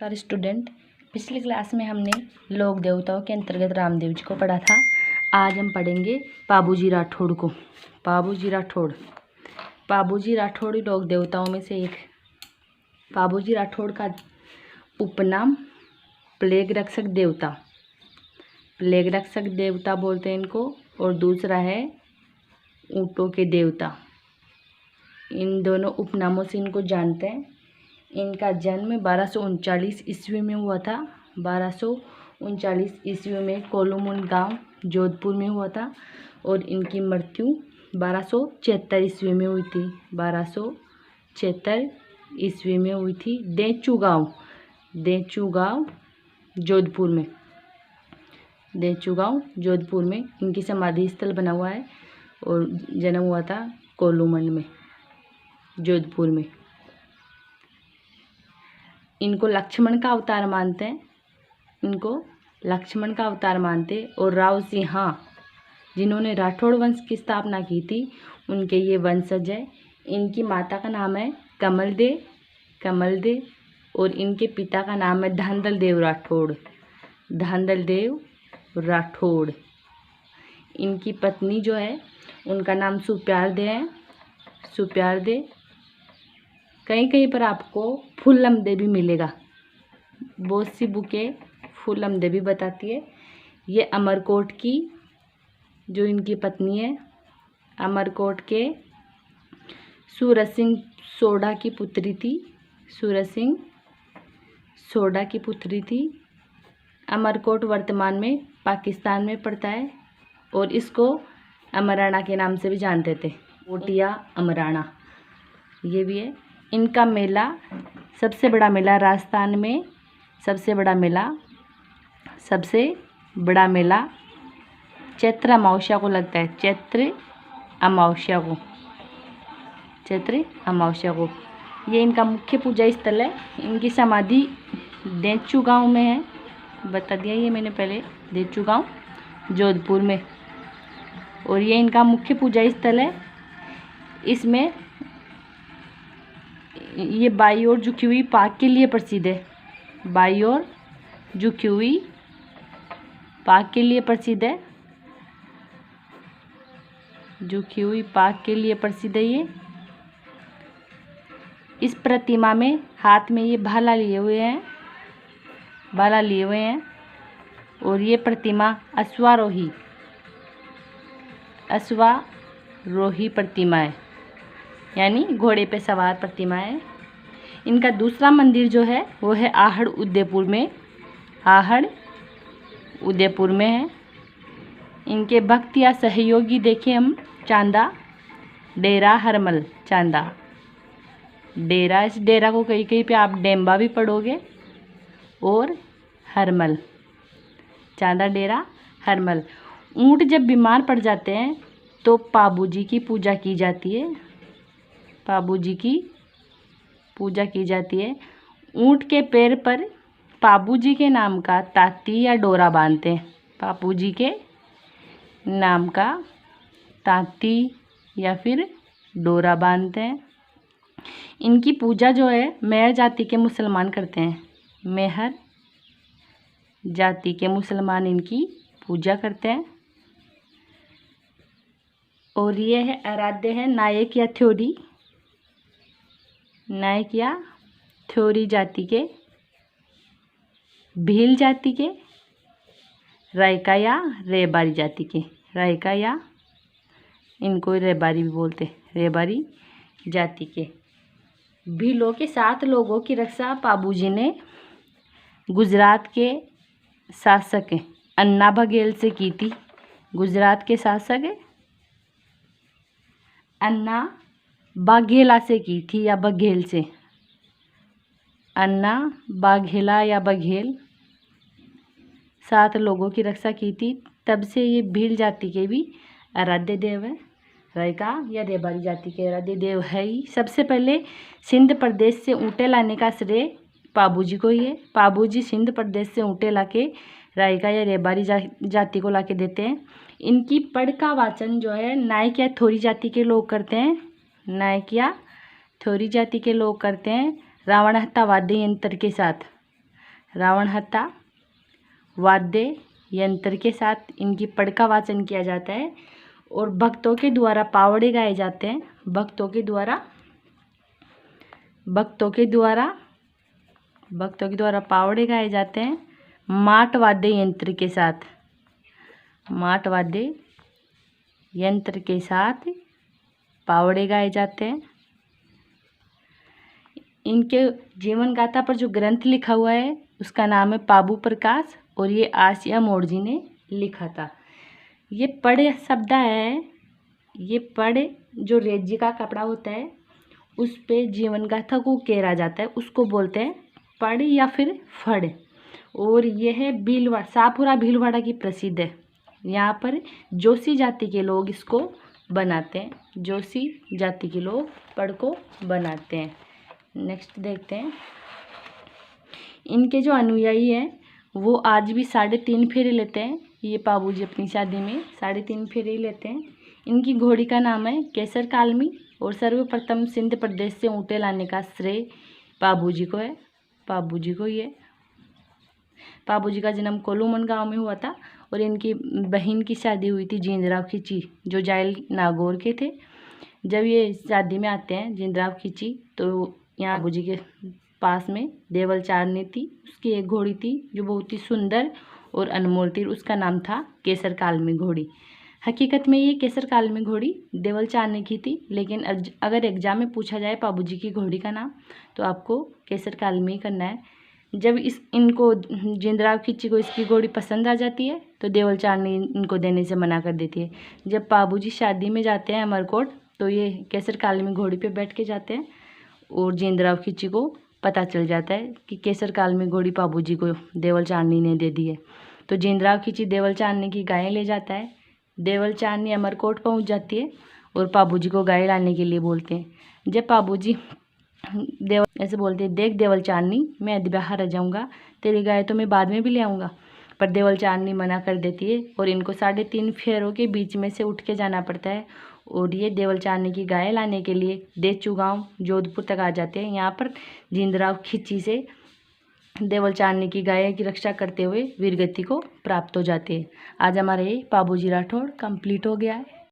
नमस्कार स्टूडेंट। पिछली क्लास में हमने लोक देवताओं के अंतर्गत रामदेव जी को पढ़ा था। आज हम पढ़ेंगे बाबूजी राठौड़ को। बाबूजी राठौड़ लोक देवताओं में से एक। बाबूजी राठौड़ का उपनाम प्लेग रक्षक देवता बोलते हैं इनको, और दूसरा है ऊँटों के देवता। इन दोनों उपनामों से इनको जानते हैं। इनका जन्म 1239 ईस्वी में हुआ था। 1239 ईस्वी में कोलूमुंड गांव जोधपुर में हुआ था, और इनकी मृत्यु 1276 ईस्वी में हुई थी। 1276 ईस्वी में हुई थी। देचू गांव जोधपुर में इनकी समाधि स्थल बना हुआ है, और जन्म हुआ था कोलूमुंड में जोधपुर में। इनको लक्ष्मण का अवतार मानते और राव सिंहा जिन्होंने राठौड़ वंश की स्थापना की थी, उनके ये वंशज है। इनकी माता का नाम है कमल दे और इनके पिता का नाम है धांधल देव राठौड़। इनकी पत्नी जो है उनका नाम सुप्यार दे। कहीं पर आपको फुल्लम देवी मिलेगा। बहुत सी बुकें फुल्लम देवी बताती है। ये अमरकोट की जो इनकी पत्नी है, अमरकोट के सूरज सिंह सोढ़ा की पुत्री थी। अमरकोट वर्तमान में पाकिस्तान में पड़ता है, और इसको अमराना के नाम से भी जानते थे। कोटिया अमराना ये भी है। इनका मेला सबसे बड़ा मेला राजस्थान में सबसे बड़ा मेला चैत्र अमावस्या को लगता है। चैत्र अमावस्या को ये इनका मुख्य पूजा स्थल है। इनकी समाधि देचू गांव में है, बता दिया ये मैंने पहले, देचू गांव जोधपुर में, और ये इनका मुख्य पूजा स्थल है। इसमें ये बाई ओर झुकी हुई पाक के लिए प्रसिद्ध है। ये इस प्रतिमा में हाथ में ये भाला लिए हुए हैं, और ये प्रतिमा अश्वारोही प्रतिमा है, यानी घोड़े पे सवार प्रतिमा है। इनका दूसरा मंदिर जो है वो है आहड़ उदयपुर में है। इनके भक्त या सहयोगी देखें हम, चांदा डेरा हरमल। इस डेरा को कहीं पे आप डेम्बा भी पढ़ोगे, और हरमल, चांदा डेरा हरमल। ऊँट जब बीमार पड़ जाते हैं तो पाबूजी की पूजा की जाती है। ऊँट के पैर पर पाबूजी के नाम का ताती या डोरा बांधते हैं। पाबूजी के नाम का ताती या फिर डोरा बांधते हैं। इनकी पूजा जो है मेहर जाति के मुसलमान करते हैं। मेहर जाति के मुसलमान इनकी पूजा करते हैं। और ये है आराध्य है नायक या थ्योरी जाति के, भील जाति के, रायका या रेबारी जाति के। इनको रेबारी भी बोलते हैं, रेबारी जाति के। भीलों के 7 लोगों की रक्षा पाबूजी ने गुजरात के शासक अन्ना बघेल से की थी। गुजरात के शासक अन्ना बाघेला से की थी, या बघेल से। अन्ना बाघेला या बघेल 7 लोगों की रक्षा की थी। तब से ये भील जाति के भी आराध्य देव है। रायका या रेबारी जाति के आराध्य देव है ही। सबसे पहले सिंध प्रदेश से ऊँटे लाने का श्रेय पाबूजी को ही है। पाबूजी सिंध प्रदेश से ऊँटे लाके रायका या रेबारी जाति को लाके देते हैं। इनकी पढ़ का वाचन जो है नायक या थोरी जाति के लोग करते हैं। रावण हत्ता वाद्य यंत्र के साथ। रावण हत्ता वाद्य यंत्र के साथ इनकी पढ़ का वाचन किया जाता है और भक्तों के द्वारा पावड़े गाए जाते हैं। भक्तों के द्वारा पावड़े गाए जाते हैं माट वाद्य यंत्र के साथ। माट वाद्य यंत्र के साथ पावड़े गाए जाते हैं। इनके जीवन गाथा पर जो ग्रंथ लिखा हुआ है उसका नाम है पाबू प्रकाश और ये आसिया मोड़ जी ने लिखा था। ये पढ़ शब्द है, ये पढ़ जो रेजी का कपड़ा होता है उस पे जीवन गाथा को केरा जाता है, उसको बोलते हैं पढ़ या फिर फड़। और यह है भीलवाड़ा, शाहपुरा भीलवाड़ा की प्रसिद्ध है। यहाँ पर जोशी जाति के लोग इसको बनाते हैं, जोशी जाति के लोग पढ़ को बनाते हैं। नेक्स्ट देखते हैं, इनके जो अनुयायी हैं वो आज भी 3.5 फेरे लेते हैं। ये पाबूजी अपनी शादी में 3.5 फेरे लेते हैं। इनकी घोड़ी का नाम है केसर कालमी और सर्वप्रथम सिंध प्रदेश से ऊँटे लाने का श्रेय पाबूजी को है। पाबूजी का जन्म कोलूमन गांव में हुआ था और इनकी बहन की शादी हुई थी जिंदराव खिची जो जायल नागौर के थे। जब ये शादी में आते हैं जिंदराव खिची तो यहाँ पाबूजी के पास में देवल चारनी थी, उसकी एक घोड़ी थी जो बहुत ही सुंदर और अनमोल थी, उसका नाम था केसर कालमी घोड़ी। हकीकत में ये केसर कालमी घोड़ी देवल चारनी की थी, लेकिन अगर एग्जाम में पूछा जाए पाबूजी की घोड़ी का नाम तो आपको केसर कालमी करना है। जब इनको जिंदराव खिची को इसकी घोड़ी पसंद आ जाती है तो देवल चारनी इनको देने से मना कर देती है। जब पाबूजी शादी में जाते हैं अमरकोट तो ये केसर कालमी घोड़ी पे बैठ के जाते हैं और जिंदराव खिची को पता चल जाता है कि केसर कालमी घोड़ी पाबूजी को देवल चारनी ने दे दी है। तो जिंदराव खिची देवल चारनी की गायें ले जाता है। देवल चारनी अमरकोट पहुंच जाती है और पाबूजी को गाय लाने के लिए बोलते हैं। जब पाबूजी देवल ऐसे बोलते हैं, देख देवल चारनी मैं अधब्याह रह जाऊँगा, तेरी गाय तो मैं बाद में भी ले आऊँगा। पर देवल चारनी मना कर देती है और इनको 3.5 फेरों के बीच में से उठ के जाना पड़ता है और ये देवल चारनी की गाय लाने के लिए देचू गाँव जोधपुर तक आ जाते हैं। यहाँ पर जिंदराव खिची से देवल चारनी की गाय की रक्षा करते हुए वीरगति को प्राप्त हो जाते हैं। आज हमारे पाबूजी राठौड़ कंप्लीट हो गया है।